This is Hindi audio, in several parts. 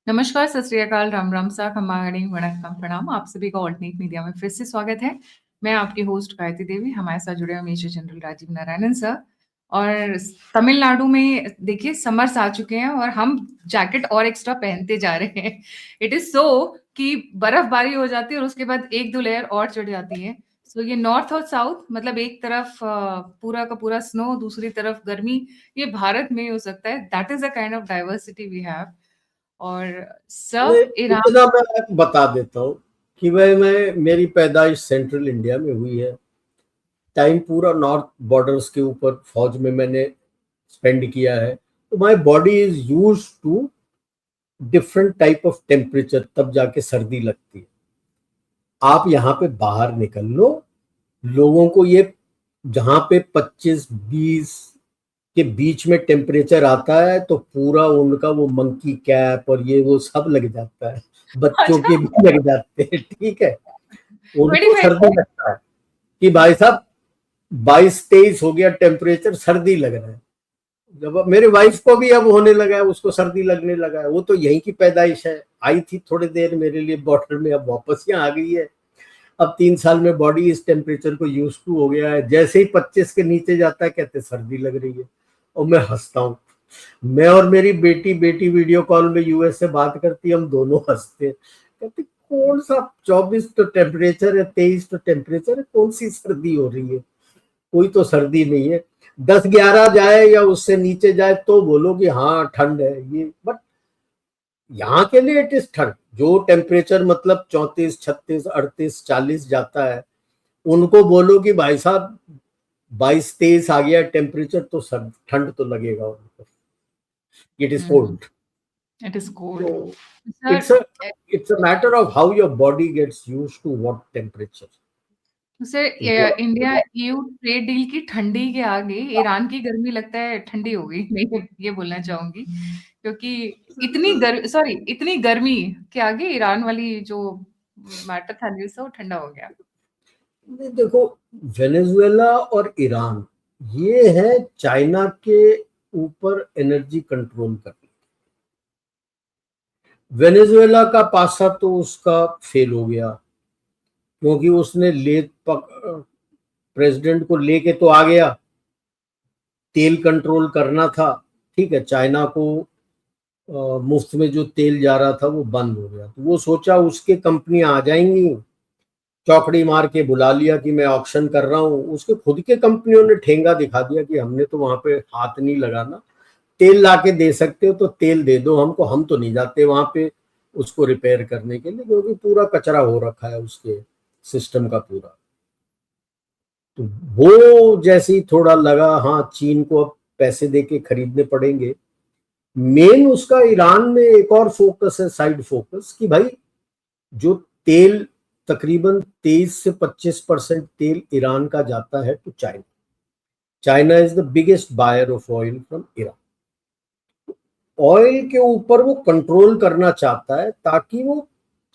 नमस्कार, सत श्री अकाल, राम राम सा, खम्बागणी, वणक्कम, प्रणाम। आप सभी का ऑल्टरनेट मीडिया में फिर से स्वागत है। मैं आपकी होस्ट गायत्री देवी। हमारे साथ जुड़े हैं major general Rajeev Narayanan sir. और तमिलनाडु में देखिए समर्स आ चुके हैं और हम जैकेट और एक्स्ट्रा पहनते जा रहे हैं। इट इज सो कि बर्फबारी हो जाती है और उसके बाद एक दो लेयर और चढ़ जाती है। सो ये नॉर्थ और साउथ, मतलब एक तरफ पूरा का पूरा स्नो, दूसरी तरफ गर्मी, ये भारत में हो सकता है। That is a kind of diversity we have. और नहीं, सब ईरान। इतना मैं बता देता हूँ कि मैं मेरी पैदाइश सेंट्रल इंडिया में हुई है। टाइम पूरा नॉर्थ बॉर्डर्स के ऊपर फौज में मैंने स्पेंड किया है, तो my body is used to different type of temperature, तब जाके सर्दी लगती है। आप यहाँ पे बाहर निकल लो, लोगों को ये जहाँ पे 25-20 के बीच में टेम्परेचर आता है तो पूरा उनका वो मंकी कैप और ये वो सब लग जाता है, बच्चों अच्छा। के भी लग जाते हैं। ठीक है, उनको 25। सर्दी लगता है कि भाई साहब 22-23 हो गया टेम्परेचर, सर्दी लग रहा है। जब मेरे वाइफ को भी अब होने लगा है, उसको सर्दी लगने लगा है। वो तो यहीं की पैदाइश है, आई थी थोड़ी देर मेरे लिए बॉर्डर में, अब वापस यहाँ आ गई है। अब 3 साल में बॉडी इस टेम्परेचर को यूज टू हो गया है। जैसे ही 25 के नीचे जाता है कहते सर्दी लग रही है, और मैं हंसता हूँ। मैं और मेरी बेटी बेटी वीडियो कॉल में यूएस से बात करती है, हम दोनों हंसते हैं। कहते कौन सा 24 तो टेम्परेचर है, 23 तो टेम्परेचर है, कौन सी सर्दी हो रही है? कोई तो सर्दी नहीं है। 10-11 जाए या उससे नीचे जाए तो बोलो कि हाँ ठंड है ये, बट यहाँ के लिए इट इज ठंड। जो टेम्परेचर मतलब 34, 36, 38, 40 जाता है, उनको बोलो कि भाई साहब 22-23 आ गया टेम्परेचर, तो सब ठंड तो लगेगा उनको। It is cold. It is cold. So it's sir. a it's a matter of how your body gets used to what temperature. Sir, India EU trade deal की ठंडी के आगे ईरान की गर्मी लगता है ठंडी हो गई। मैं ये बोलना चाहूंगी क्योंकि इतनी गर्मी के आगे ईरान वाली जो मैटर था न्यूज़, वो ठंडा हो गया। देखो, वेनेजुएला और ईरान ये है चाइना के ऊपर एनर्जी कंट्रोल करने। वेनेजुएला का पासा तो उसका फेल हो गया, क्योंकि उसने प्रेसिडेंट को लेके तो आ गया, तेल कंट्रोल करना था। ठीक है, चाइना को मुफ्त में जो तेल जा रहा था वो बंद हो गया, तो वो सोचा उसके कंपनियां आ जाएंगी, चौकड़ी मार के बुला लिया कि मैं ऑक्शन कर रहा हूँ। उसके खुद के कंपनियों ने ठेंगा दिखा दिया कि हमने तो वहां पे हाथ नहीं लगाना, तेल ला के दे सकते हो तो तेल दे दो हमको, हम तो नहीं जाते वहां पे उसको रिपेयर करने के लिए, क्योंकि पूरा कचरा हो रखा है उसके सिस्टम का पूरा। तो वो जैसे ही थोड़ा लगा हाँ चीन को अब पैसे दे के खरीदने पड़ेंगे, मेन उसका ईरान में एक और फोकस है, साइड फोकस, कि भाई जो तेल तकरीबन 23 से 25% तेल ईरान का जाता है to China. China is the biggest buyer of oil from Iran. Oil के ऊपर वो कंट्रोल करना चाहता है, ताकि वो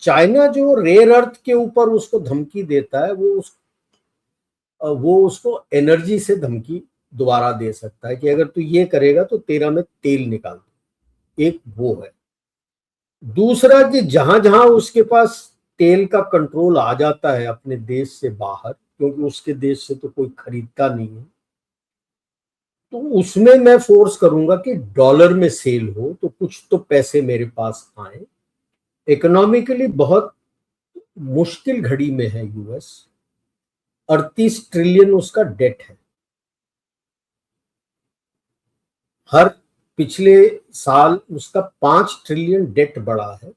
चाइना जो रेयर अर्थ के ऊपर उसको धमकी देता है, वो उसको एनर्जी से धमकी दोबारा दे सकता है कि अगर तू ये करेगा तो तेरा मैं तेल निकाल दूं। एक वो है। दूसरा कि जहां जहां उसके पास तेल का कंट्रोल आ जाता है अपने देश से बाहर, क्योंकि उसके देश से तो कोई खरीदता नहीं है, तो उसमें मैं फोर्स करूंगा कि डॉलर में सेल हो तो कुछ तो पैसे मेरे पास आए। इकोनॉमिकली बहुत मुश्किल घड़ी में है यूएस। 38 ट्रिलियन उसका डेट है। हर पिछले साल उसका 5 ट्रिलियन डेट बढ़ा है।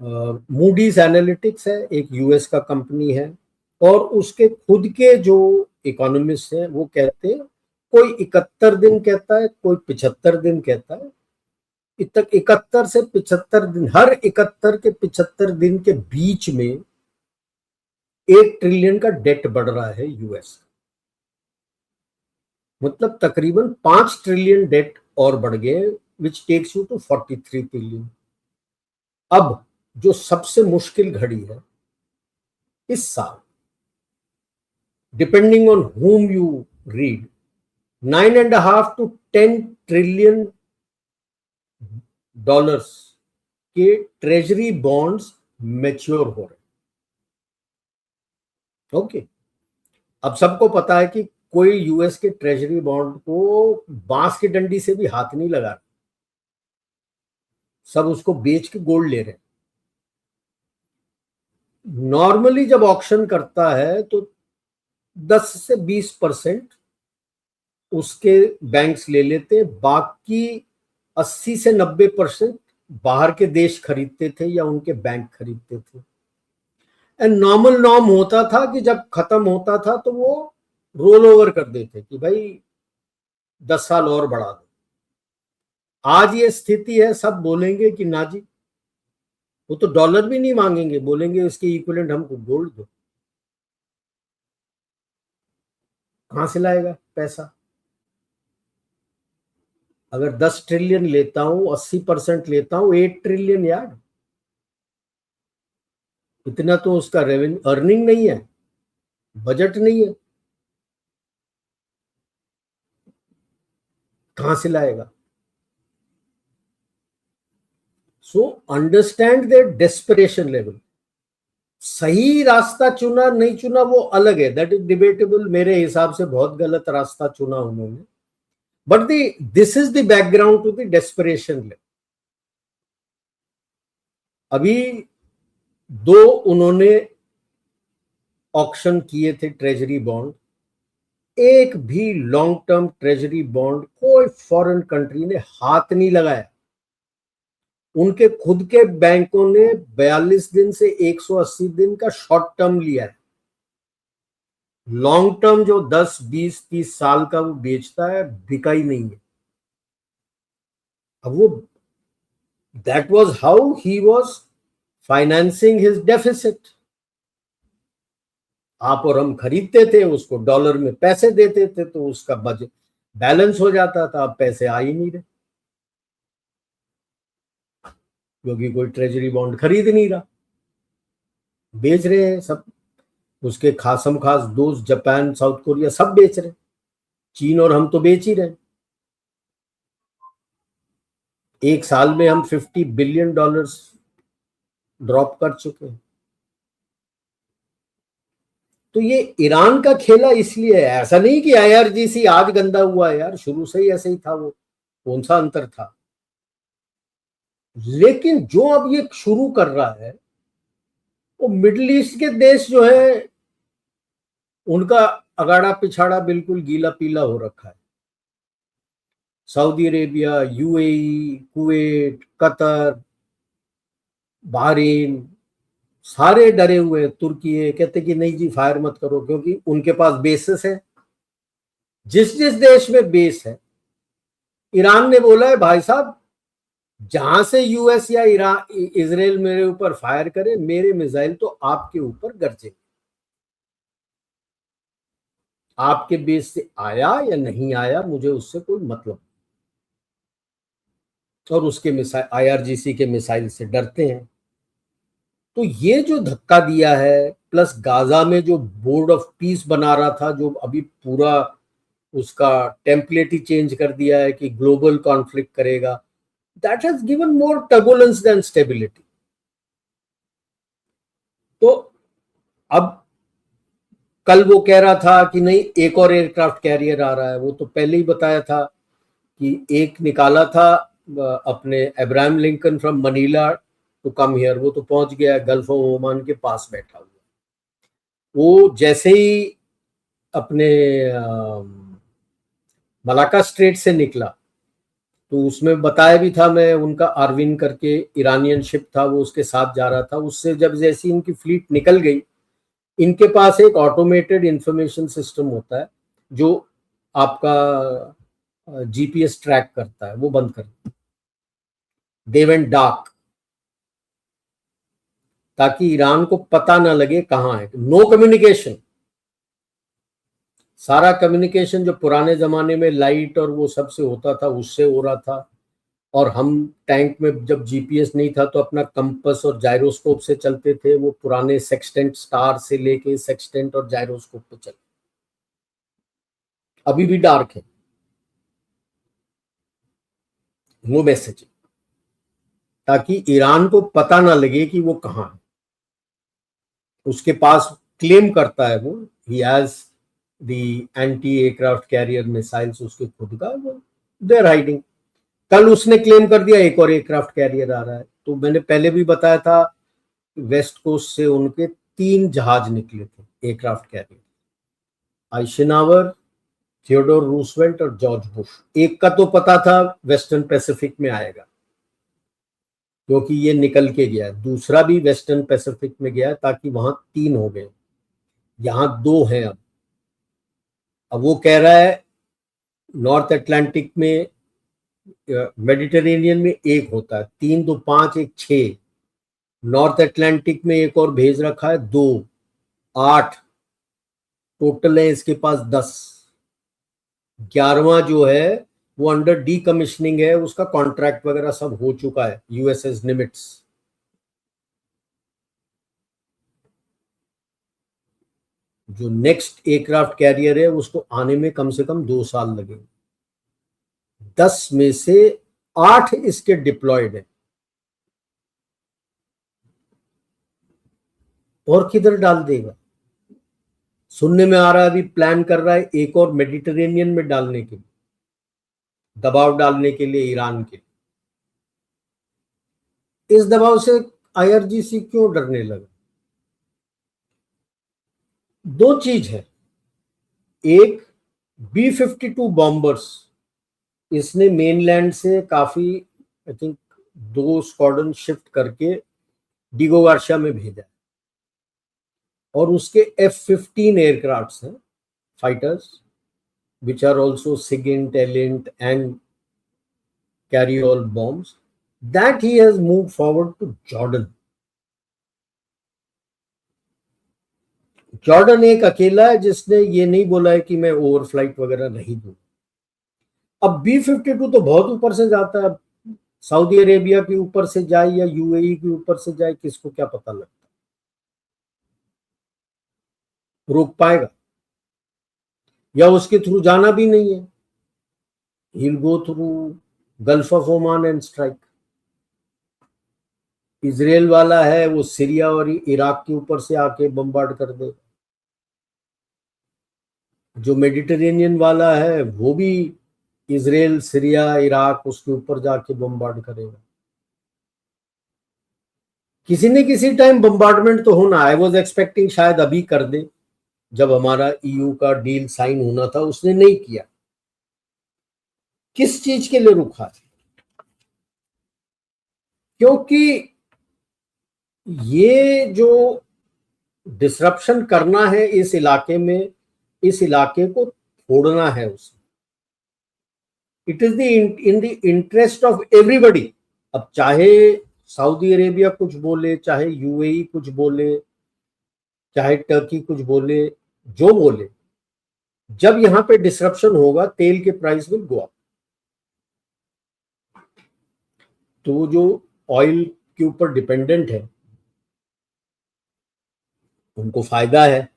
मूडीज एनालिटिक्स है, एक यूएस का कंपनी है, और उसके खुद के जो इकोनॉमिस्ट हैं वो कहते हैं, कोई 71 दिन कहता है, कोई 75 दिन कहता है। 71 से 75 दिन, हर 71 के 75 दिन के बीच में 1 ट्रिलियन का डेट बढ़ रहा है यूएस। मतलब तकरीबन 5 ट्रिलियन डेट और बढ़ गए, which takes you to 43 trillion. अब जो सबसे मुश्किल घड़ी है इस साल, depending on whom you read, 9.5 to 10 trillion dollars कि ट्रेजरी बॉन्ड्स मैच्योर हो रहे। ओके, अब सबको पता है कि कोई यूएस के ट्रेजरी बॉन्ड को बांस की डंडी से भी हाथ नहीं लगा रहा, सब उसको बेच के गोल्ड ले रहे हैं। नॉर्मली जब ऑक्शन करता है तो 10 से 20% उसके बैंक्स ले लेते, बाकी 80 से 90% बाहर के देश खरीदते थे या उनके बैंक खरीदते थे। एंड नॉर्मल नॉर्म होता था कि जब खत्म होता था तो वो रोल ओवर कर देते कि भाई 10 साल और बढ़ा दो। आज ये स्थिति है, सब बोलेंगे कि ना जी, वो तो डॉलर भी नहीं मांगेंगे, बोलेंगे इसके इक्विवेलेंट हमको गोल्ड दो। कहां से लाएगा पैसा? अगर 10 ट्रिलियन लेता हूं, 80% लेता हूं, 8 ट्रिलियन यार, इतना तो उसका रेवेन्यू अर्निंग नहीं है, बजट नहीं है, कहां से लाएगा? So understand the desperation level. सही रास्ता चुना नहीं चुना वो अलग है, दैट इज डिबेटेबल। मेरे हिसाब से बहुत गलत रास्ता चुना उन्होंने, but this is the background to the desperation level. अभी दो उन्होंने ऑक्शन किए थे ट्रेजरी बॉन्ड, एक भी लॉन्ग टर्म ट्रेजरी बॉन्ड कोई फॉरेन कंट्री ने हाथ नहीं लगाया। उनके खुद के बैंकों ने 42 दिन से 180 दिन का शॉर्ट टर्म लिया है। लॉन्ग टर्म जो 10, 20, 30 साल का वो बेचता है, बिका ही नहीं है। अब वो that was how he was financing his deficit. आप और हम खरीदते थे उसको, डॉलर में पैसे देते थे तो उसका बजट बैलेंस हो जाता था। अब पैसे आ ही नहीं रहे क्योंकि कोई ट्रेजरी बॉन्ड खरीद नहीं रहा, बेच रहे हैं सब। उसके खासम खास दोस्त जापान, साउथ कोरिया सब बेच रहे हैं, चीन और हम तो बेच ही रहे हैं। एक साल में हम $50 बिलियन ड्रॉप कर चुके हैं। तो ये ईरान का खेला इसलिए है, ऐसा नहीं कि आईआरजीसी आज गंदा हुआ है यार, शुरू से ही ऐसे ही था। वो कौन सा अंतर था? लेकिन जो अब ये शुरू कर रहा है, वो मिडिल ईस्ट के देश जो है, उनका अगाड़ा पिछाड़ा बिल्कुल गीला पीला हो रखा है। Saudi Arabia, UAE, Kuwait, Qatar, Bahrain, सारे डरे हुए हैं। तुर्की कहते कि नहीं जी फायर मत करो, क्योंकि उनके पास बेसिस है। जिस जिस देश में बेस है, ईरान ने बोला है भाई साहब, जहां से यूएस या ईरान इजराइल मेरे ऊपर फायर करे, मेरे मिसाइल तो आपके ऊपर गरजे। आपके बेस से आया या नहीं आया, मुझे उससे कोई मतलब। और उसके मिसाइल, आईआरजीसी के मिसाइल से डरते हैं। तो ये जो धक्का दिया है, प्लस गाजा में जो बोर्ड ऑफ पीस बना रहा था, जो अभी पूरा उसका टेम्पलेट ही चेंज कर दिया है कि ग्लोबल कॉन्फ्लिक्ट करेगा, that has given more turbulence than stability. तो अब कल वो कह रहा था कि नहीं एक और एयरक्राफ्ट कैरियर आ रहा है, वो तो पहले ही बताया था कि एक निकाला था अपने Abraham Lincoln from Manila to come here, वो तो पहुंच गया, गल्फ ऑफ ओमान के पास बैठा हुआ। वो जैसे ही अपने मलाका स्ट्रेट से निकला, तो उसमें बताया भी था, मैं उनका आरविन करके ईरानियन शिप था, वो उसके साथ जा रहा था। उससे जब जैसी इनकी फ्लीट निकल गई, इनके पास एक ऑटोमेटेड इंफॉर्मेशन सिस्टम होता है जो आपका जीपीएस ट्रैक करता है, वो बंद कर, दे वेंट डार्क, ताकि ईरान को पता ना लगे कहां है। नो कम्युनिकेशन, सारा कम्युनिकेशन जो पुराने जमाने में लाइट और वो सबसे होता था, उससे हो रहा था। और हम टैंक में जब जीपीएस नहीं था तो अपना कंपस और जायरोस्कोप से चलते थे, वो पुराने सेक्सटेंट स्टार से लेके सेक्सटेंट और जायरोस्कोप पे चलते, अभी भी डार्क है, नो मैसेजिंग। ताकि ईरान को पता ना लगे कि वो कहाँ है। उसके पास क्लेम करता है वो, he has the anti aircraft carrier missiles उसके खुद का, वो दे आर हाइडिंग। कल उसने क्लेम कर दिया एक और एयरक्राफ्ट कैरियर आ रहा है। तो मैंने पहले भी बताया था, वेस्ट कोस्ट से उनके 3 जहाज निकले थे एयरक्राफ्ट कैरियर, आइशेनावर, थियोडोर रूसवेल्ट और जॉर्ज बुश। एक का तो पता था वेस्टर्न पैसिफिक में आएगा क्योंकि ये निकल के गया है, दूसरा भी वेस्टर्न पैसिफिक में गया है, ताकि वहां 3 हो गए, यहां 2 हैं। अब वो कह रहा है नॉर्थ अटलांटिक में, मेडिटेरेनियन में 1 होता है, 3 2 5 1 6, नॉर्थ अटलांटिक में एक और भेज रखा है 2 8, टोटल है इसके पास 10। 11वां जो है वो अंडर डीकमिशनिंग है, उसका कॉन्ट्रैक्ट वगैरह सब हो चुका है, यूएसएस निमिट्स। जो नेक्स्ट एयरक्राफ्ट कैरियर है उसको आने में कम से कम 2 साल लगेंगे। 10 में से 8 इसके डिप्लॉयड है, और किधर डाल देगा? सुनने में आ रहा है अभी प्लान कर रहा है एक और मेडिटेरेनियन में डालने के लिए, दबाव डालने के लिए ईरान के। इस दबाव से आईआरजीसी क्यों डरने लगा? 2 चीज है, एक B-52 बॉम्बर्स इसने मेनलैंड से काफी, आई थिंक 2 स्क्वाड्रन शिफ्ट करके डिगो गार्शिया में भेजा, और उसके F-15 एयरक्राफ्ट हैं fighters, which are also SIGINT, ELINT and carry all bombs, that he has moved forward to Jordan. Jordan एक अकेला है जिसने ये नहीं बोला है कि मैं ओवरफ्लाइट वगैरह नहीं दूं। अब B-52 तो बहुत ऊपर से जाता है, सऊदी अरेबिया के ऊपर से जाए या यूएई के ऊपर से जाए, किसको क्या पता लगता, रोक पाएगा? या उसके थ्रू जाना भी नहीं है, he'll go through gulf of Oman and strike. Israel वाला है वो सीरिया और इराक के ऊपर से आके बम्बार्ड कर दे। जो मेडिटेरेनियन वाला है वो भी इजराइल, सीरिया, इराक, उसके ऊपर जाके बम्बार्ड करेगा। किसी न किसी टाइम बम्बार्डमेंट तो होना। आई वॉज एक्सपेक्टिंग शायद अभी कर दे, जब हमारा ईयू का डील साइन होना था, उसने नहीं किया। किस चीज के लिए रुका? क्योंकि ये जो डिसरप्शन करना है इस इलाके में, इस इलाके को फोड़ना है उसे। It is in the interest of everybody. अब चाहे सऊदी अरेबिया कुछ बोले, चाहे यूएई कुछ बोले, चाहे टर्की कुछ बोले, जो बोले, जब यहां पे डिसरप्शन होगा तेल के प्राइस विल गो अप। तो जो ऑयल के ऊपर डिपेंडेंट है उनको फायदा है।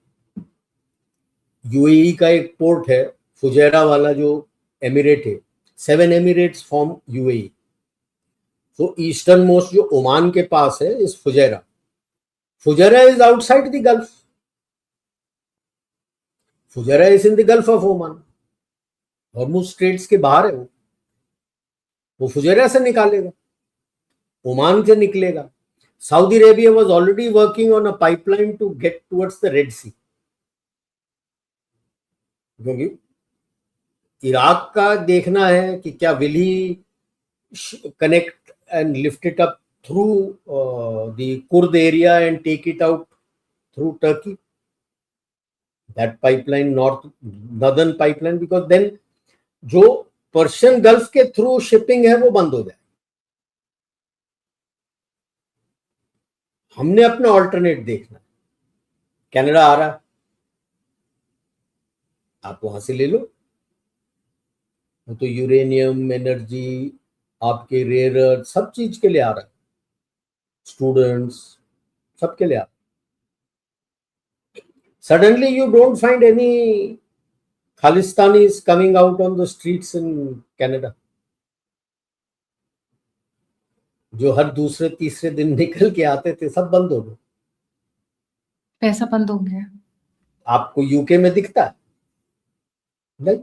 यूएई का एक पोर्ट है फुजैरा वाला, जो एमिरेट है, 7 एमिरेट्स फॉर्म यूएई। तो ईस्टर्न मोस्ट जो ओमान के पास है इस Fujairah, Fujairah is outside the Gulf, Fujairah is in the Gulf of Oman, Hormuz straits के बाहर है वो फुजैरा से निकालेगा, ओमान से निकलेगा। Saudi Arabia was already working on a pipeline to get towards the Red Sea, क्योंकि इराक का देखना है कि क्या will he connect and lift it up through the Kurd area and take it out through Turkey, that pipeline, northern pipeline, because then जो पर्शियन गल्फ के थ्रू शिपिंग है वो बंद हो जाए। हमने अपना ऑल्टरनेट देखना। कनाडा आ रहा है, आप वहां से ले लो, तो यूरेनियम, एनर्जी, आपके रेयर अर्थ, सब चीज के लिए आ रहा है, स्टूडेंट्स सबके लिए आ रहा है। Suddenly you don't find any Khalistanis coming out on the streets in Canada. जो हर दूसरे तीसरे दिन निकल के आते थे, सब बंद हो गए। पैसा बंद हो गया। आपको यूके में दिखता है? नहीं।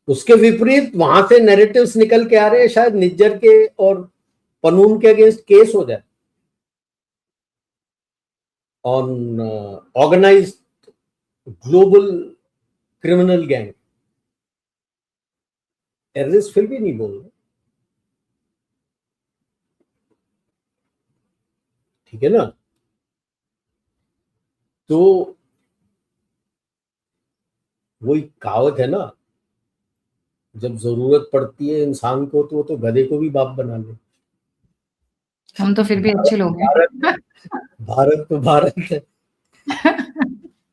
उसके विपरीत वहां से नैरेटिव्स निकल के आ रहे हैं, शायद निज्जर के और पनून के अगेंस्ट केस हो जाए on organised global criminal gang. Terrorist फिर भी नहीं बोल रहे, ठीक है ना? तो वही कहावत है ना, जब जरूरत पड़ती है इंसान को तो वो तो गधे को भी बाप बना ले। हम तो फिर भी अच्छे लोग भारत हैं। भारत तो भारत है।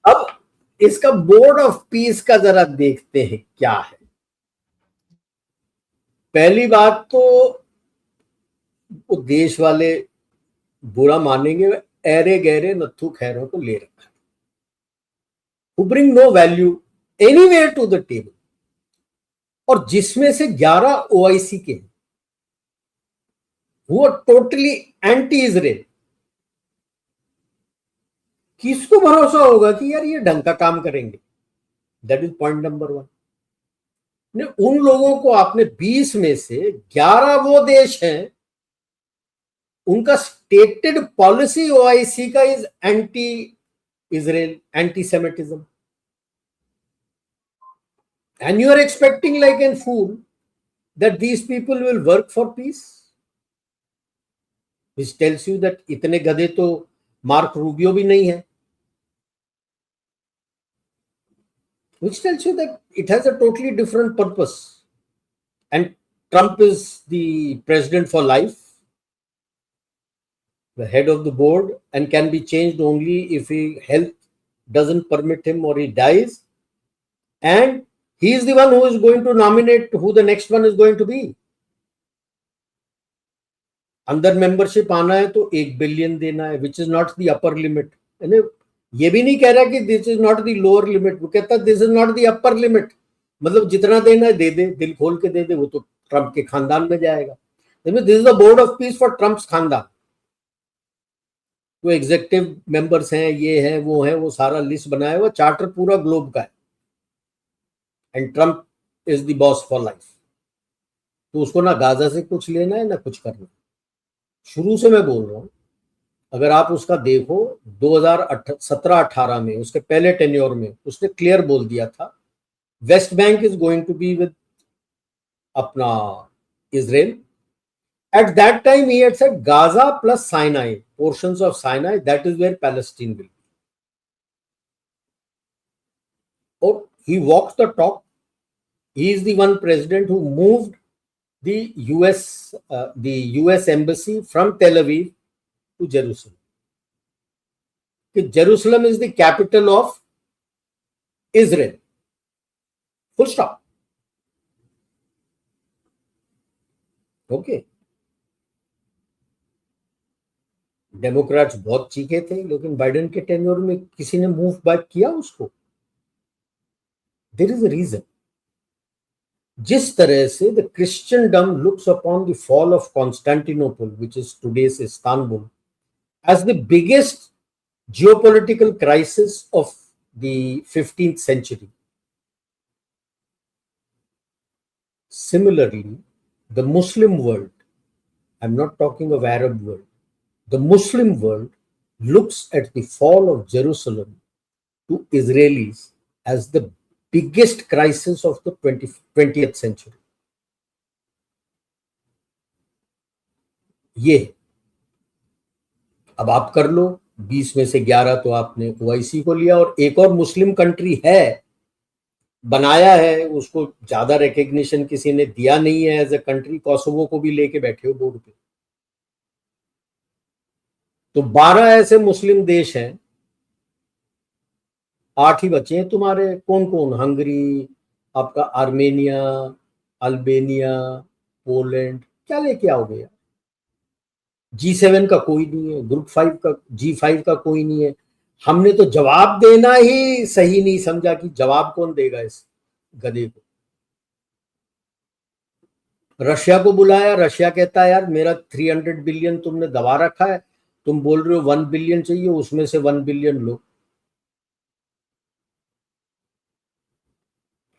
अब इसका बोर्ड ऑफ पीस का जरा देखते हैं क्या है। पहली बात तो वो देश वाले बुरा मानेंगे, ऐरे गहरे नत्थु खैरों को ले रखा, who bring no value anywhere to the table, और जिसमें से 11 ओआईसी के हैं, वो टोटली एंटी इजराइल। किसको भरोसा होगा कि यार ये ढंग का काम करेंगे? That is point number 1। उन लोगों को आपने 20 में से 11 वो देश हैं, उनका स्टेटेड पॉलिसी ओआईसी का is anti Israel, anti Semitism, and you are expecting like a fool that these people will work for peace, which tells you that इतने गधे तो मार्क रूबियो भी नहीं है, which tells you that it has a totally different purpose, and Trump is the president for life, the head of the board, and can be changed only if his health doesn't permit him or he dies, and he is the one who is going to nominate who the next one is going to be. अंदर मेंबरशिप आना है तो 1 बिलियन देना है, which is not the upper limit. ये भी नहीं कह रहा कि this is not the lower limit, वो कहता this is not the upper limit, मतलब जितना देना है दे दे, दिल खोल के दे दे, वो तो ट्रंप के खानदान में जाएगा। This is the board of peace for Trump's खानदान। वो एग्जीक्यूटिव मेंबर्स हैं, ये है वो है, वो सारा लिस्ट बनाया हुआ, चार्टर पूरा ग्लोब का है, and Trump is the boss for life. तो उसको ना गाजा से कुछ लेना है ना कुछ करना। शुरू से मैं बोल रहा हूं, अगर आप उसका देखो 2017-18 में, उसके पहले टेन्योर में उसने क्लियर बोल दिया था West Bank is going to be with अपना Israel. At that time he had said Gaza plus Sinai, portions of Sinai, that is where Palestine will, और he walked the talk. He is the one president who moved the US embassy from Tel Aviv to Jerusalem. Jerusalem is the capital of Israel. Full stop. Okay. Democrats बहुत चीखे थे, लेकिन बाइडेन के टेन्योर में किसी ने मूव बैक किया उसको? There is a reason. जिस तरह से the Christendom looks upon the fall of Constantinople, which is today's Istanbul, as the biggest geopolitical crisis of the 15th century. Similarly, the Muslim world, I'm not talking of Arab world, the Muslim world looks at the fall of Jerusalem to Israelis as the biggest crisis of the 20th century. ये अब आप कर लो, 20 में से 11 तो आपने ओआईसी को लिया, और एक और मुस्लिम कंट्री है, बनाया है, उसको ज्यादा रिकग्निशन किसी ने दिया नहीं है एज ए कंट्री, कोसोवो को भी लेके बैठे हो बोर्ड पे। तो 12 ऐसे मुस्लिम देश हैं, 8 ही बचे हैं तुम्हारे। कौन कौन? हंगरी, आपका आर्मेनिया, अल्बेनिया, पोलैंड, क्या लेके आओगे यार? G7 का कोई नहीं है, ग्रुप 5 का, G5 का कोई नहीं है। हमने तो जवाब देना ही सही नहीं समझा कि जवाब कौन देगा इस गधे को। रशिया को बुलाया, रशिया कहता है यार मेरा 300 बिलियन तुमने दबा रखा है, तुम बोल रहे हो 1 बिलियन चाहिए, उसमें से 1 बिलियन लो।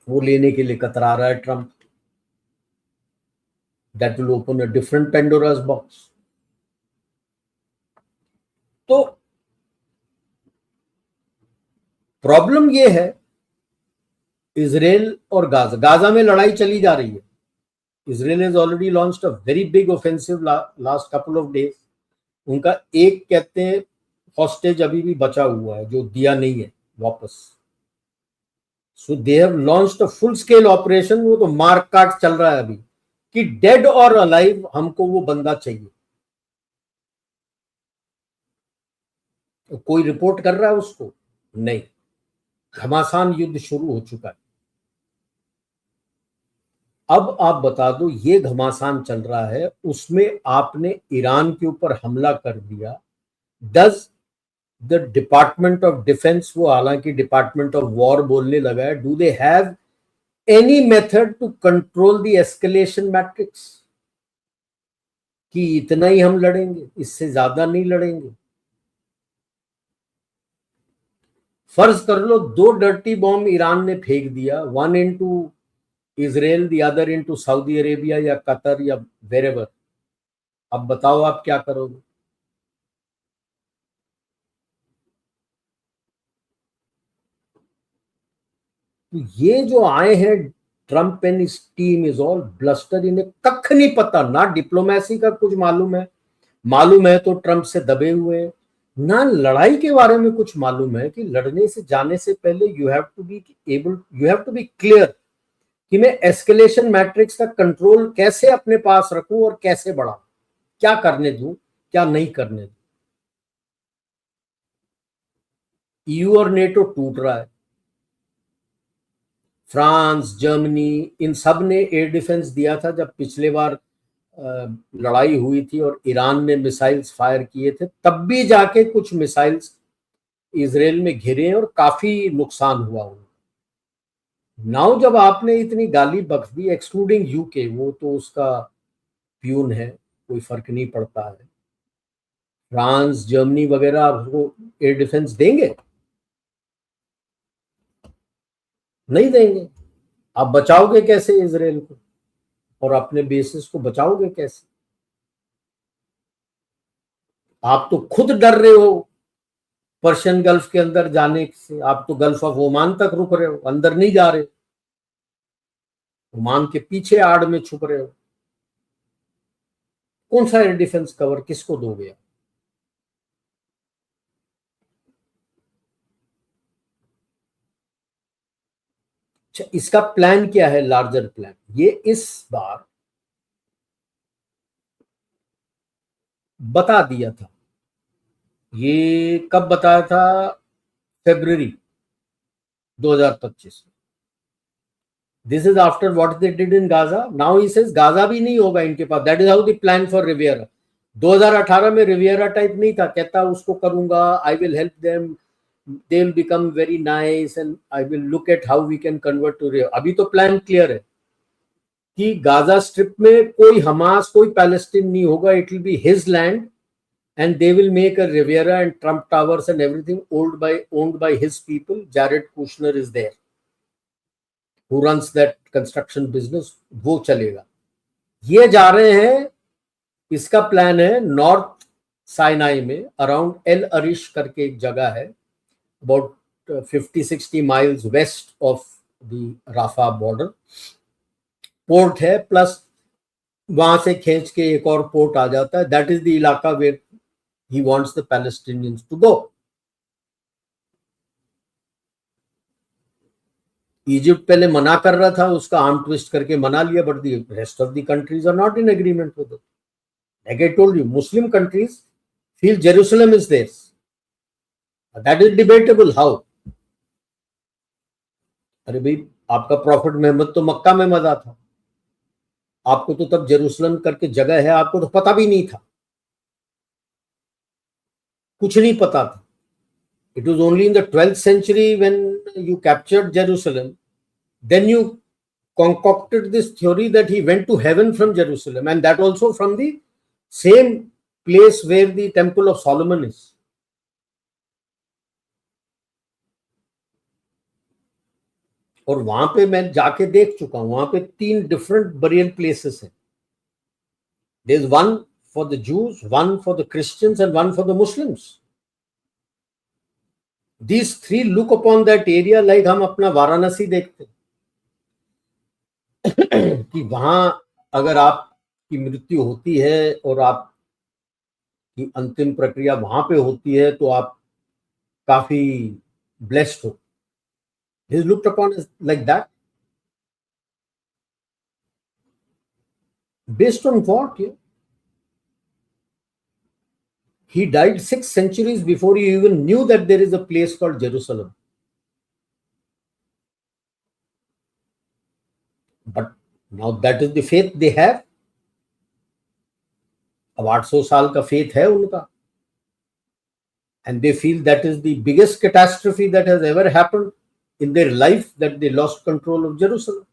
वो लेने के लिए कतरा रहा है Trump. That will open a different Pandora's box. तो प्रॉब्लम ये है इजराइल और गाजा, गाजा में लड़ाई चली जा रही है। Israel has already launched a very big offensive last couple of days. उनका एक कहते हैं हॉस्टेज अभी भी बचा हुआ है जो दिया नहीं है वापस। So they have launched a full scale operation. वो तो मार्क काट चल रहा है अभी कि डेड और अलाइव हमको वो बंदा चाहिए। तो कोई रिपोर्ट कर रहा है उसको? नहीं। घमासान युद्ध शुरू हो चुका है। अब आप बता दो ये घमासान चल रहा है, उसमें आपने ईरान के ऊपर हमला कर दिया। Does the department of defence, वो हालांकि डिपार्टमेंट ऑफ वॉर बोलने लगा है, do they have any method to control the escalation matrix कि इतना ही हम लड़ेंगे, इससे ज्यादा नहीं लड़ेंगे? फर्ज कर लो 2 डर्टी बॉम्ब ईरान ने फेंक दिया, one into Israel, the other into Saudi Arabia या कतर या वेरेवर। अब बताओ आप क्या करोगे? तो ये जो आए हैं ट्रम्प एंड इस टीम इज ऑल ब्लस्टर। इन्हें कख नहीं पता, ना डिप्लोमेसी का कुछ मालूम है तो ट्रम्प से दबे हुए हैं, ना लड़ाई के बारे में कुछ मालूम है कि लड़ने से जाने से पहले you have to be clear कि मैं एस्केलेशन मैट्रिक्स का कंट्रोल कैसे अपने पास रखूं और कैसे बढ़ाऊं, क्या करने दूं, क्या नहीं करने दूं। ईयू और नेटो टूट रहा है। फ्रांस, जर्मनी, इन सब ने एयर डिफेंस दिया था जब पिछले बार लड़ाई हुई थी और ईरान ने मिसाइल्स फायर किए थे, तब भी जाके कुछ मिसाइल्स इजराइल में घिरे और काफी नुकसान हुआ उनको। नाउ जब आपने इतनी गाली बख्श दी, एक्सक्लूडिंग यूके, वो तो उसका प्यून है, कोई फर्क नहीं पड़ता है। फ्रांस, जर्मनी वगैरह आपको एयर डिफेंस देंगे? नहीं देंगे। आप बचाओगे कैसे इजराइल को और अपने बेसिस को बचाओगे कैसे? आप तो खुद डर रहे हो पर्शियन गल्फ के अंदर जाने से। आप तो गल्फ ऑफ ओमान तक रुक रहे हो, अंदर नहीं जा रहे। ओमान के पीछे आड़ में छुप रहे हो। कौन सा एयर डिफेंस कवर किसको दोगे आप? अच्छा, इसका प्लान क्या है? लार्जर प्लान ये इस बार बता दिया था। ये कब बताया था? फरवरी 2025। This is after what they did in Gaza. Now he says Gaza भी नहीं होगा इनके पास। That is how the plan for Riviera. 2018 में रिवियरा टाइप नहीं था, कहता उसको करूंगा, I will help them, they will become very nice and I will look at how we can convert to Riviera. अभी तो प्लान क्लियर है कि गाजा स्ट्रिप में कोई हमास, कोई पैलेस्टीन नहीं होगा। It will be his land and they will make a Riviera and Trump Towers and everything owned by his people. Jared Kushner is there, who runs that construction business. वो चलेगा। ये जा रहे हैं, इसका प्लान है नॉर्थ साइनाई में अराउंड एल अरिश करके एक जगह है, about 50-60 miles west of the Rafah border. Port है, प्लस वहां से खींच के एक और पोर्ट आ जाता है। दैट इज द इलाका where he wants the Palestinians to go. Egypt पहले मना कर रहा था, उसका आर्म ट्विस्ट करके मना लिया, but the rest of the countries are not in agreement with it. Like I told you, Muslim countries feel Jerusalem is theirs. That is debatable how. अरे भाई, आपका प्रॉफिट मोहम्मद तो मक्का में मजा था, आपको तो तब जेरूसलम करके जगह है, आपको तो पता भी नहीं था, कुछ नहीं पता था। It was only in the 12th century when you captured Jerusalem, then you concocted this theory that he went to heaven from Jerusalem, and that also from the same place where the Temple of Solomon is. और वहां पे मैं जाके देख चुका हूं, वहां पे 3 डिफरेंट बरियल प्लेसेस हैं. There is one for the Jews, one for the Christians and one for the Muslims. These 3 look upon that area like हम अपना वाराणसी देखते कि वहां अगर आपकी मृत्यु होती है और आपकी अंतिम प्रक्रिया वहां पे होती है तो आप काफी ब्लेस्ड हो. He is looked upon as like that. Based on what? Yeah? He died 6 centuries before he even knew that there is a place called Jerusalem. But now that is the faith they have. अब 800 साल का faith है उनका. And they feel that is the biggest catastrophe that has ever happened in their life, that they lost control of Jerusalem.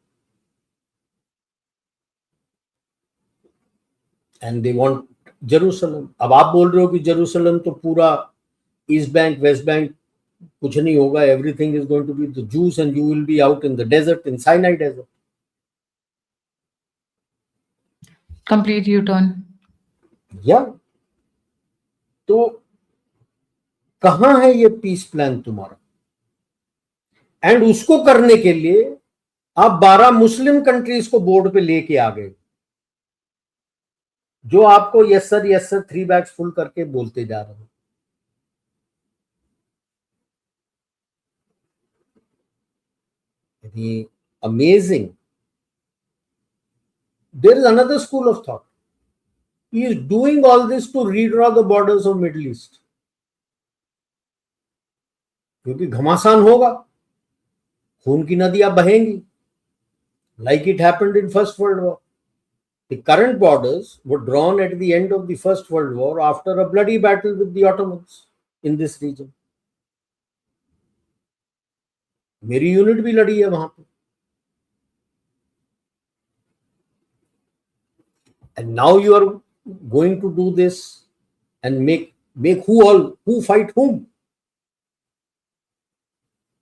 And they want Jerusalem. अब आप बोल रहे हो कि जेरूसलम तो पूरा ईस्ट बैंक वेस्ट बैंक कुछ नहीं होगा, everything is going to be the Jews and you will be out in the desert, in Sinai desert. Complete U-turn. Yeah. तो कहां है ये पीस प्लान तुम्हारा? एंड उसको करने के लिए आप 12 मुस्लिम कंट्रीज को बोर्ड पे लेके आ गए, जो आपको यस सर 3 बैग्स फुल करके बोलते जा रहे हैं. Amazing. There is another school of thought. He is doing all this to redraw the borders of Middle East, क्योंकि घमासान होगा, खून की नदियां बहेंगी, like it happened in First World War. The current borders were drawn at the end of the First World War after a bloody battle with the Ottomans in this region. मेरी यूनिट भी लड़ी है वहां पे. And now you are going to do this and make who fight whom?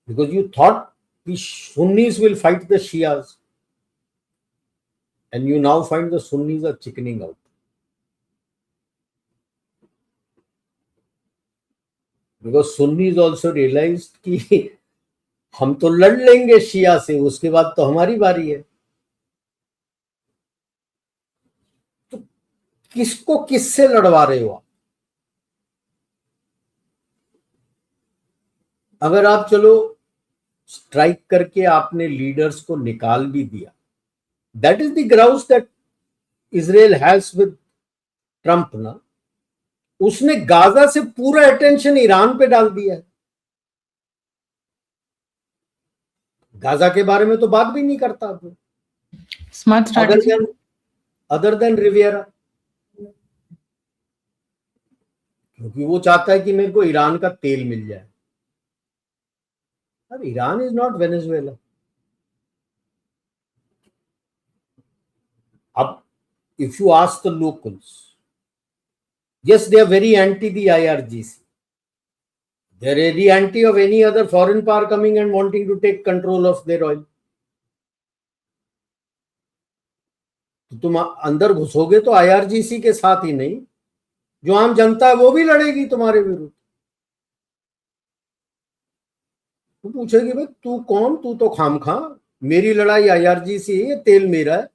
Because you thought the Sunnis will fight the Shias, and you now find the Sunnis are chickening out. Because Sunnis also realized कि हम तो लड़ लेंगे शिया से, उसके बाद तो हमारी बारी है. तो किसको किससे लड़वा रहे हो आप? अगर आप चलो स्ट्राइक करके आपने लीडर्स को निकाल भी दिया, that is the grouse that Israel has with Trump ना. उसने गाजा से पूरा अटेंशन ईरान पे डाल दिया है. गाजा के बारे में तो बात भी नहीं करता smart strategy. Other than Riviera, क्योंकि वो चाहता है कि मेरे को ईरान का तेल मिल जाए. अब ईरान इज नॉट वेनेजुएला. अब if you ask the locals, yes, they are very anti the IRGC. They are very anti of any other foreign power coming and wanting to take control of their oil. तो तुम अंदर घुसोगे तो IRGC के साथ ही नहीं, जो आम जनता है वो भी लड़ेगी तुम्हारे विरुद्ध. तो पूछेगी भाई तू कौन, तू तो खामखा, मेरी लड़ाई IRGC है, ये तेल मेरा है,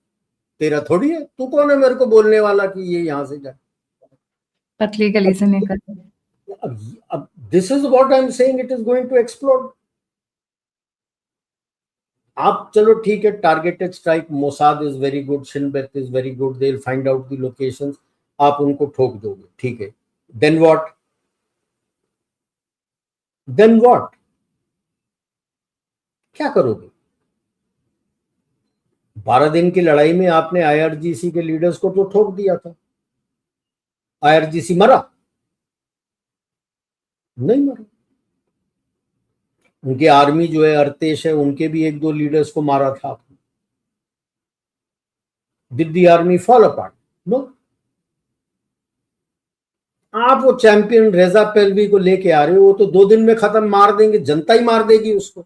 तेरा थोड़ी है, तू कौन है मेरे को बोलने वाला कि ये यहां से जाए. पतली गली से निकल. अब this is what I am saying, it is going to explode. आप चलो ठीक है, targeted strike, Mossad is very good, Shin Bet is very good, they will find out the locations, आप उनको ठोक दोगे, ठीक है. Then what? Then what? क्या करोगे? 12 दिन की लड़ाई में आपने IRGC के लीडर्स को तो ठोक दिया था. IRGC मरा? नहीं मरा. उनकी आर्मी जो है, अर्तेश है, उनके भी 1-2 लीडर्स को मारा था आपने. Did the army fall apart? No. आप वो चैंपियन रेजा पेल्वी को लेके आ रहे हो, वो तो 2 दिन में खत्म, मार देंगे, जनता ही मार देगी उसको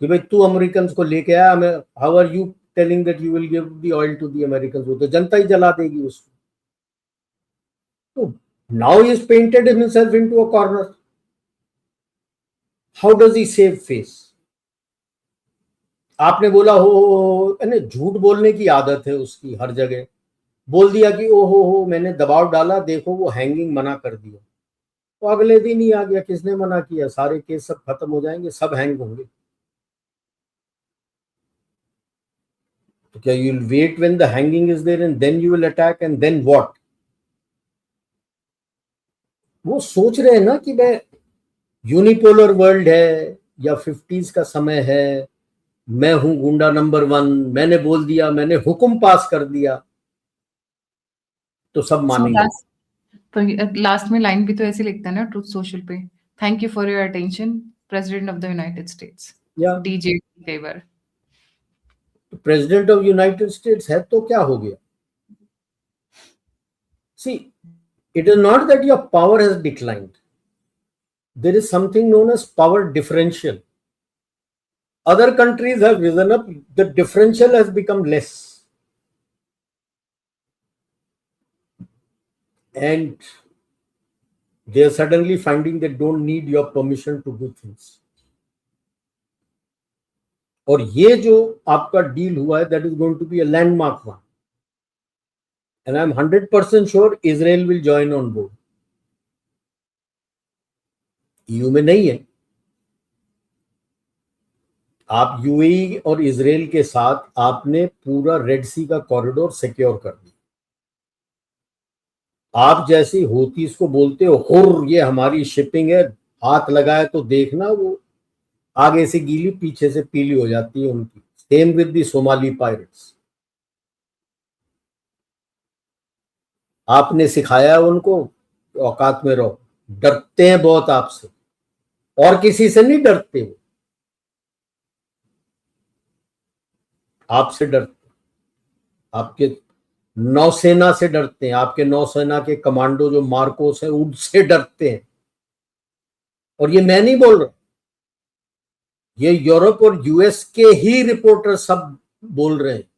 कि भाई तू अमेरिकन को लेके आया, how are you telling that you will give the oil to the American, वो तो जनता ही जला देगी उसको. तो now he is painted himself into a corner. How does he save face? आपने बोला हो, झूठ बोलने की आदत है उसकी, हर जगह बोल दिया कि ओ हो मैंने दबाव डाला, देखो वो हैंगिंग मना कर दिया, तो अगले दिन ही आ गया, किसने मना किया, सारे केस सब खत्म हो जाएंगे, सब हैंग होंगे. तो क्या you will wait when the hanging is there and then you will attack and then what? वो सोच रहे हैं ना कि मैं यूनिपोलर वर्ल्ड है या 50s का समय है, मैं हूं गुंडा नंबर 1, मैंने बोल दिया, मैंने हुक्म पास कर दिया तो सब मानेंगे. तो लास्ट में लाइन भी तो ऐसे लिखता है ना ट्रुथ सोशल पे, thank you for your attention president of the United States, या डीजे फेवर. प्रेसिडेंट ऑफ यूनाइटेड स्टेट्स है तो क्या हो गया? सी, it is not that your power has declined. There is something known as power differential. Other countries have risen up, the differential has become less. And they are suddenly finding they don't need your permission to do things. और ये जो आपका डील हुआ है, that is going to be a landmark one. And I'm 100% sure Israel will join on board. EU में नहीं है. आप यूएई और इजराइल के साथ आपने पूरा रेड सी का कॉरिडोर सिक्योर कर दिया. आप जैसी होतीस को बोलते हो हुर ये हमारी शिपिंग है, हाथ लगाए तो देखना वो आगे से गीली पीछे से पीली हो जाती है उनकी. Same with the Somali pirates. आपने सिखाया उनको औकात में रहो. डरते हैं बहुत आपसे, और किसी से नहीं डरते, वो आपसे डरते, आपके नौसेना से डरते हैं, आपके नौसेना के कमांडो जो मार्कोस है उनसे डरते हैं. और ये मैं नहीं बोल रहा, ये यूरोप और यूएस के ही रिपोर्टर सब बोल रहे हैं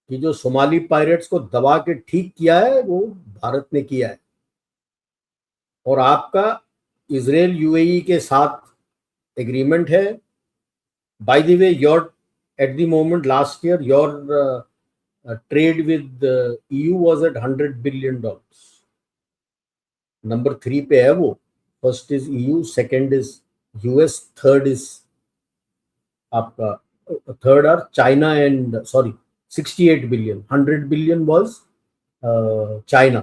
कि जो सोमाली पायरेट्स को दबा के ठीक किया है वो भारत ने किया है. और आपका इजराइल यूएई के साथ एग्रीमेंट है. By the way, your at the moment last year your trade with EU was at $100 billion. Number 3 पे है वो. First is EU, second is US, third is आपका third are China and 68 billion. 100 billion was China.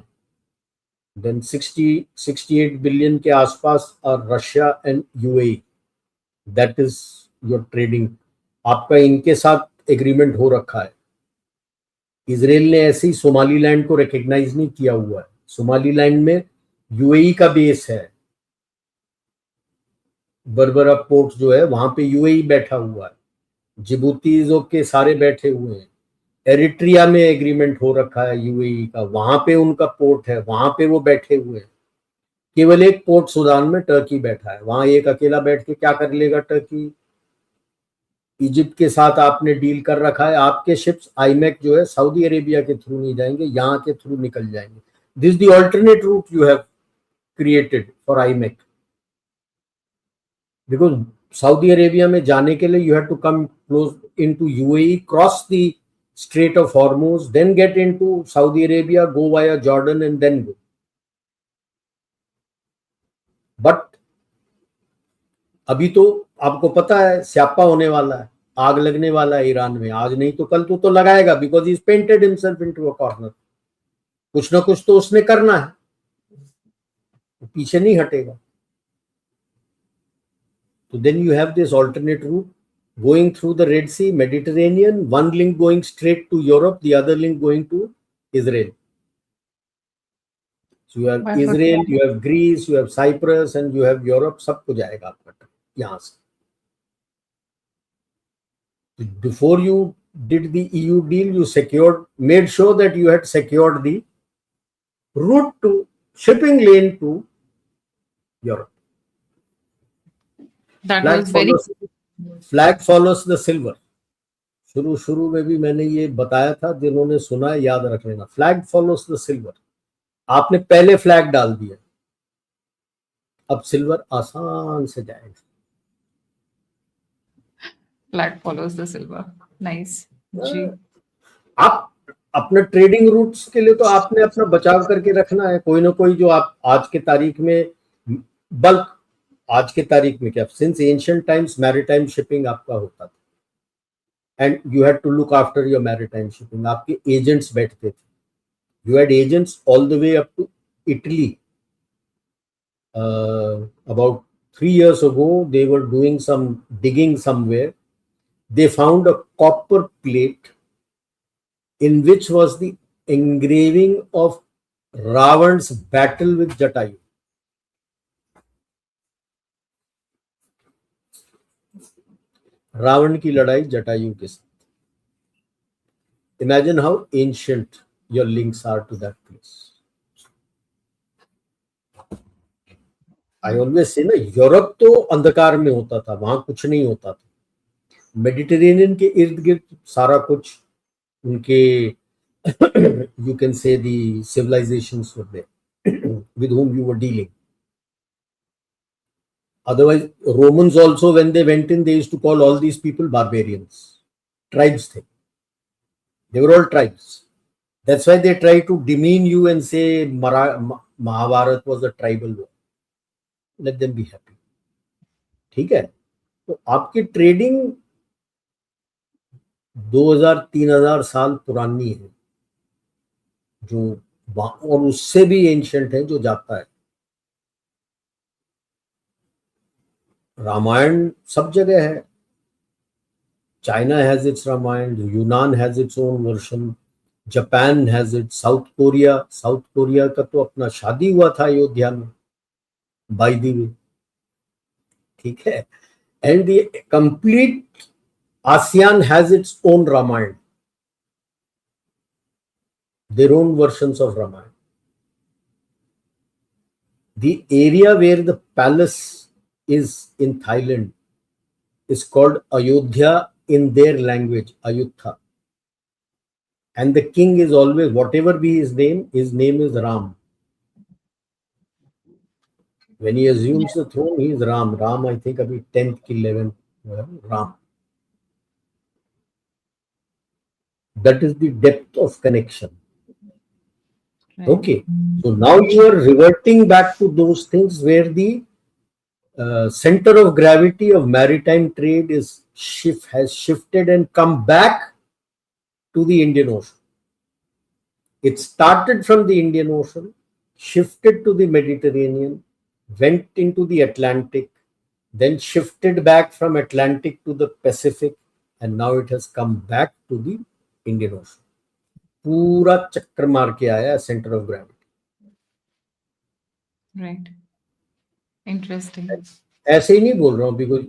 Then 68 billion के आसपास are Russia and UAE. That is your trading. आपका इनके साथ एग्रीमेंट हो रखा है. इजराइल ने ऐसे ही सोमालीलैंड को रिकॉग्नाइज नहीं किया हुआ है. सोमालीलैंड में यूएई का बेस है. बरबरा पोर्ट जो है वहां पे यूएई बैठा हुआ है. जिबूतीजो के सारे बैठे हुए हैं. एरिट्रिया में एग्रीमेंट हो रखा है यूएई का, वहां पे उनका पोर्ट है, वहां पे वो बैठे हुए हैं. केवल एक पोर्ट सूडान में टर्की बैठा है, वहां एक अकेला बैठ के क्या कर लेगा टर्की. इजिप्ट के साथ आपने डील कर रखा है. आपके शिप्स आईमेक जो है सऊदी अरेबिया के थ्रू नहीं जाएंगे, यहाँ के थ्रू निकल जाएंगे. This the alternate route you have created for IMEC, because Saudi Arabia में जाने के लिए you have to come close into UAE, cross the Strait of Hormuz, then get into Saudi Arabia, go via Jordan and then go. But अभी तो आपको पता है स्यापा होने वाला है, आग लगने वाला है ईरान में. आज नहीं तो कल तो लगाएगा, because he is painted himself into a corner. कुछ ना कुछ तो उसने करना है, पीछे नहीं हटेगा. तो then you have this alternate route going through the Red Sea, Mediterranean, one link going straight to Europe, the other link going to Israel. So you have Israel, you have Greece, you have Cyprus and you have Europe. सब कुछ जाएगा आपका यहाँ से. Before you did the EU deal, you made sure that you had secured the route to shipping lane to Europe. That was very flag follows the silver. शुरू में भी मैंने ये बताया था, जिन्होंने सुना है याद रख लेना. Flag follows the silver. आपने पहले फ्लैग डाल दिया, अब सिल्वर आसान से जाएगा. Flag follows the silver. Nice जी. आप अपना ट्रेडिंग रूट्स के लिए तो आपने अपना बचाव करके रखना है, कोई ना कोई जो आप आज के तारीख में बल्क, आज के तारीख में क्या, since ancient times maritime shipping आपका होता था, and you had to look after your maritime shipping. आपके एजेंट्स बैठते थे. You had agents all the way up to Italy. About 3 years ago they were doing some digging somewhere. They found a copper plate in which was the engraving of Ravan's battle with Jatayu. Ravan की लड़ाई जटायु के साथ. Imagine how ancient your links are to that place. I always say ना, यूरोप तो अंधकार में होता था, वहां कुछ नहीं होता था. मेडिटेरेनियन के इर्द गिर्द सारा कुछ उनके you can say the civilizations were there with whom you were dealing. Otherwise, Romans also, when they went in, they used to call all these people barbarians. Tribes thing. They were all tribes. That's why they try to demean you and say Mahabharata was a tribal war. Let them be happy. ठीक है. तो आपकी ट्रेडिंग 2000-3000 साल पुरानी है, जो और उससे भी एंशिएंट है जो जाता है. रामायण सब जगह है. चाइना हैज इट्स रामायण, यूनान has its own version, Japan has it, south Korea का तो अपना शादी हुआ था अयोध्या में बाय द वे. ठीक है. And the complete ASEAN has its own Ramayana, their own versions of Ramayana. The area where the palace is in Thailand is called Ayodhya in their language, Ayutthaya. And the king is always, whatever be his name is Ram. When he assumes the throne, he is Ram. Ram, I think, abhi 10th ki 11th, Ram. That is the depth of connection. Right. Okay. So now you are reverting back to those things where the center of gravity of maritime trade has shifted and come back to the Indian Ocean. It started from the Indian Ocean, shifted to the Mediterranean, went into the Atlantic, then shifted back from Atlantic to the Pacific, and now it has come back to the Indian Ocean. पूरा चक्कर मार के आया centre of gravity. Right. Interesting. ऐसे ही नहीं बोल रहा हूँ, बिकॉज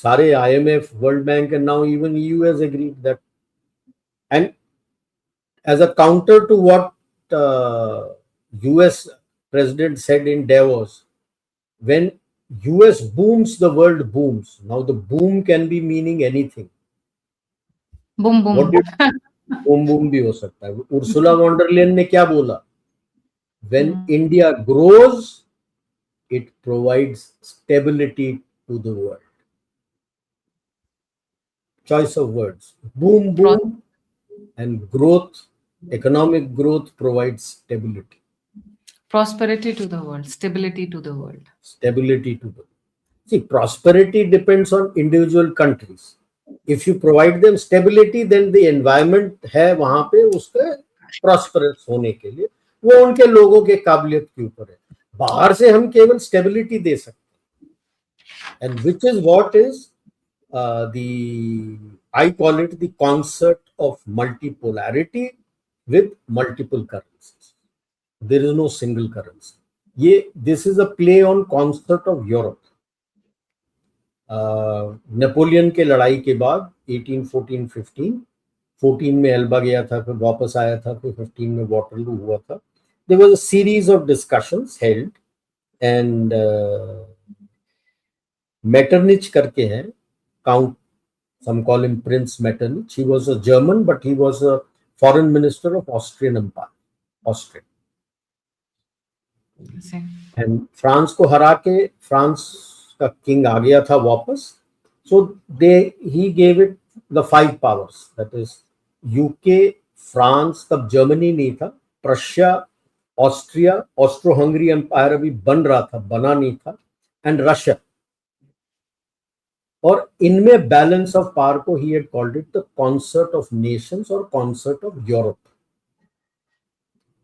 सारे IMF, world bank and now even EU has agreed that. And as a counter to what US president said in Davos, when US booms, the world booms. Now the boom can be meaning anything. Boom boom. Boom भी हो सकता है. उर्सुला वॉन डर लेयन ने क्या बोला? When India grows, it provides stability to the world. Choice of words. Boom, boom, and growth, economic growth provides stability. Prosperity to the world, stability to the world. Stability to the world. See, prosperity depends on individual countries. If you provide them stability, then the environment है वहां पे उसके prosperous होने के लिए, वो उनके लोगों के काबिलियत के ऊपर है. बाहर से हम केवल stability दे सकते हैं, and which is what is I call it the concert of multipolarity with multiple currencies. There is no single currency. This is a play on concert of Europe. Napoleon के लड़ाई के बाद 1814-15, 14 में एल्बा गया था, फिर वापस आया था, फिर 15 में वाटरलू हुआ था. There was a series of discussions held, and Metternich करके हैं, Count, some call him Prince Metternich. He was a German, but he was a foreign minister of Austrian Empire, Austria. And France को हरा के फ्रांस का किंग आ गया था वापस. So he gave it the 5 powers, that is UK, France, तब जर्मनी नहीं था, Prussia, Austria, Austro Hungary empire अभी बन रहा था, बना नहीं था, एंड रशिया. और इनमें बैलेंस ऑफ पावर को he had called it the concert of Nations और कॉन्सर्ट ऑफ यूरोप.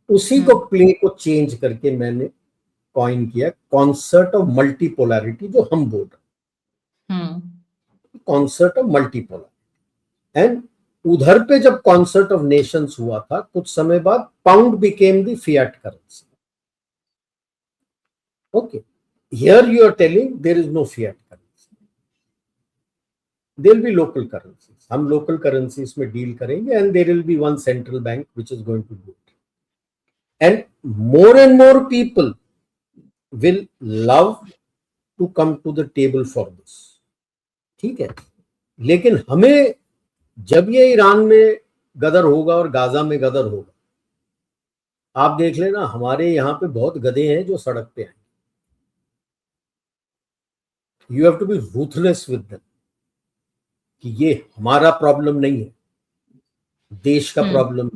उसी को प्ले को चेंज करके मैंने कॉइन किया कॉन्सर्ट ऑफ मल्टीपोलैरिटी, जो हम बोल रहे, कॉन्सर्ट ऑफ मल्टीपोलैरिटी. एंड उधर पे जब कॉन्सर्ट ऑफ नेशंस हुआ था, कुछ समय बाद pound became the fiat currency. Okay, here you are telling there is no fiat currency, there will be local currencies. हम लोकल करेंसीज में डील करेंगे, and there will be one central bank which is going to do it. And more people will love to come to the table for this. ठीक है, लेकिन हमें जब ये ईरान में गदर होगा और गाजा में गदर होगा, आप देख लेना, हमारे यहां पे बहुत गधे हैं जो सड़क पे आए. You have to be ruthless with them कि ये हमारा प्रॉब्लम नहीं है, देश का प्रॉब्लम.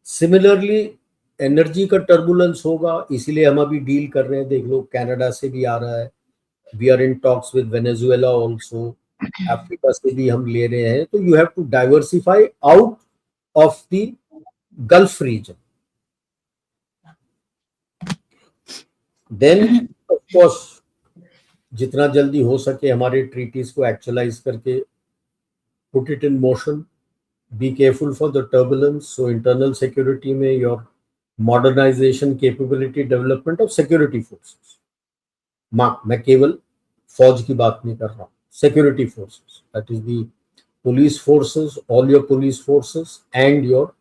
सिमिलरली एनर्जी का टर्बुलेंस होगा, इसीलिए हम अभी डील कर रहे हैं. देख लो, कनाडा से भी आ रहा है, we are in talks with Venezuela also, Africa से भी हम ले रहे हैं. तो you have to diversify out of the Gulf region. Then of course जितना जल्दी हो सके हमारे ट्रीटीज को एक्चुअलाइज करके put it in motion. Be careful for the turbulence. So internal security में your modernization, capability development of security forces. मैं केवल फौज की बात नहीं कर रहा हूं, security forces, that is the police forces, all your police forces and your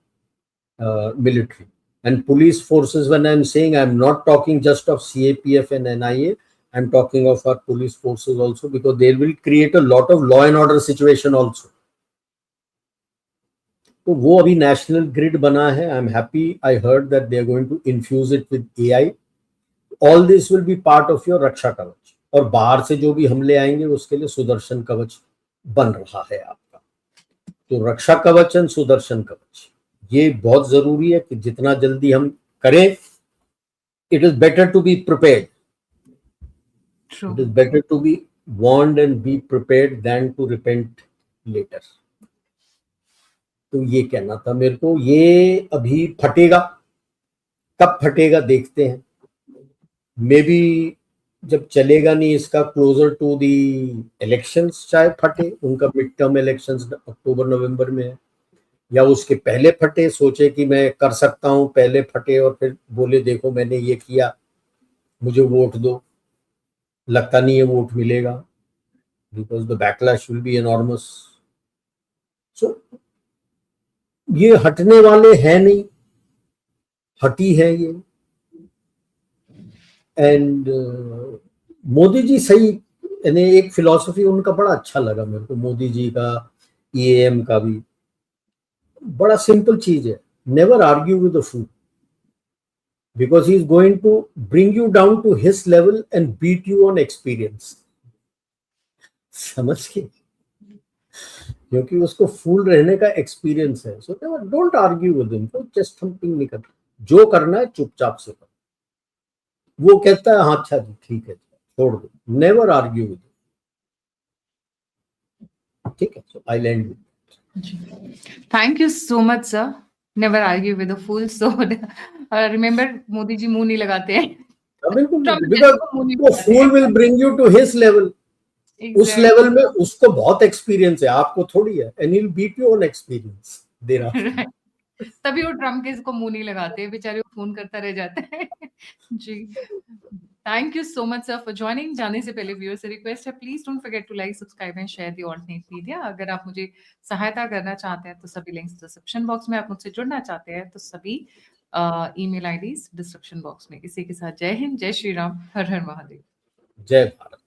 military. And police forces, when I'm saying, I'm not talking just of CAPF and NIA, I'm talking of our police forces also, because they will create a lot of law and order situation also. तो वो अभी नेशनल ग्रिड बना है. I am happy, I heard that they are going to infuse it with AI. All this will be part of your Raksha Kavach. और बाहर से जो भी हमले आएंगे उसके लिए सुदर्शन कवच बन रहा है आपका. तो रक्षा कवच एंड सुदर्शन कवच, ये बहुत जरूरी है कि जितना जल्दी हम करें. It is better to be prepared. It is better to be warned and be prepared than to repent later. तो ये कहना था मेरे को. ये अभी फटेगा, कब फटेगा देखते हैं. मे बी जब चलेगा नहीं इसका, क्लोजर टू दी इलेक्शंस शायद फटे. उनका मिड टर्म इलेक्शंस अक्टूबर नवंबर में है, या उसके पहले फटे. सोचे कि मैं कर सकता हूं, पहले फटे और फिर बोले देखो मैंने ये किया, मुझे वोट दो. लगता नहीं है वोट मिलेगा, because the backlash will be enormous. So ये हटने वाले हैं नहीं, हटी है ये. एंड मोदी जी सही, यानी एक फिलॉसफी उनका बड़ा अच्छा लगा मेरे को, मोदी जी का, EAM का भी. बड़ा सिंपल चीज है, never argue with the fool, because he is going to bring you down to his level and beat you on experience. समझ के, क्योंकि उसको फूल रहने का एक्सपीरियंस है. So don't argue with him, तो चेस्ट थंपिंग नहीं करना. जो करना है चुपचाप से करो. वो कहता है हाँ अच्छा जी ठीक है छोड़ दो. Never argue with. ठीक है, so I land. Thank you so much sir. Never argue with a fool. So remember, Modi ji मुंह नहीं लगाते हैं. बिल्कुल, because fool will bring you to his level. उस लेवल में उसको बहुत एक्सपीरियंस है, आपको थोड़ी है. And he will beat you on experience there. तभी वो ट्रम्प के इसको मुंह नहीं लगाते, बेचारे वो फोन करता रह जाता है. जी. Thank you so much sir for joining. जाने से पहले व्यूअर से रिक्वेस्ट है, please don't forget to like, subscribe and share the alternate media. अगर आप मुझे सहायता करना चाहते हैं तो सभी लिंक्स डिस्क्रिप्शन बॉक्स में, आप मुझसे जुड़ना चाहते हैं तो सभी ईमेल आईडीज डिस्क्रिप्शन बॉक्स में। इसी के साथ जय हिंद, जय श्री राम, हर हर महादेव। जय भारत।